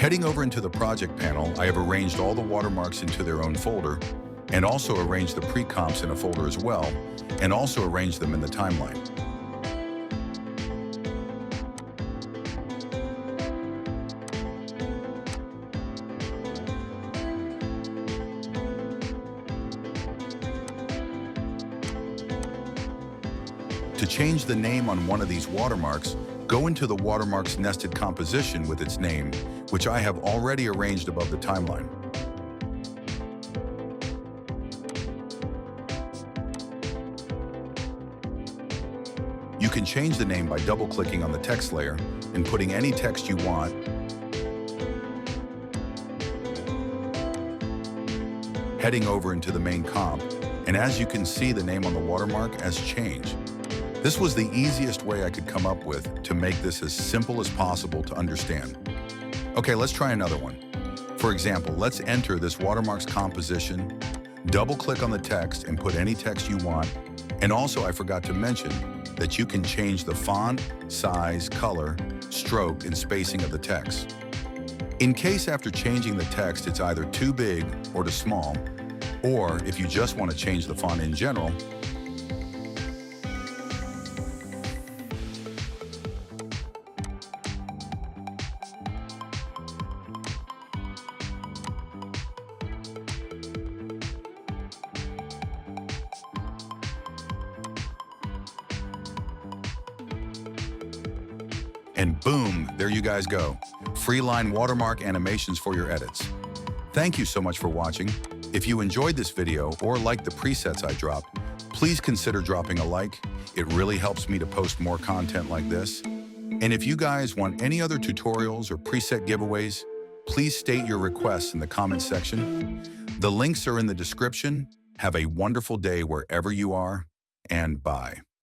Heading over into the project panel, I have arranged all the watermarks into their own folder, and also arranged the pre-comps in a folder as well, and also arranged them in the timeline. To change the name on one of these watermarks, go into the watermark's nested composition with its name, which I have already arranged above the timeline. You can change the name by double-clicking on the text layer and putting any text you want, heading over into the main comp, and as you can see, the name on the watermark has changed. This was the easiest way I could come up with to make this as simple as possible to understand. Okay, let's try another one. For example, let's enter this watermark's composition, double-click on the text and put any text you want, and also I forgot to mention that you can change the font, size, color, stroke, and spacing of the text. In case after changing the text it's either too big or too small, or if you just want to change the font in general, and boom, there you guys go. Free-line watermark animations for your edits. Thank you so much for watching. If you enjoyed this video or liked the presets I dropped, please consider dropping a like. It really helps me to post more content like this. And if you guys want any other tutorials or preset giveaways, please state your requests in the comments section. The links are in the description. Have a wonderful day wherever you are, and bye.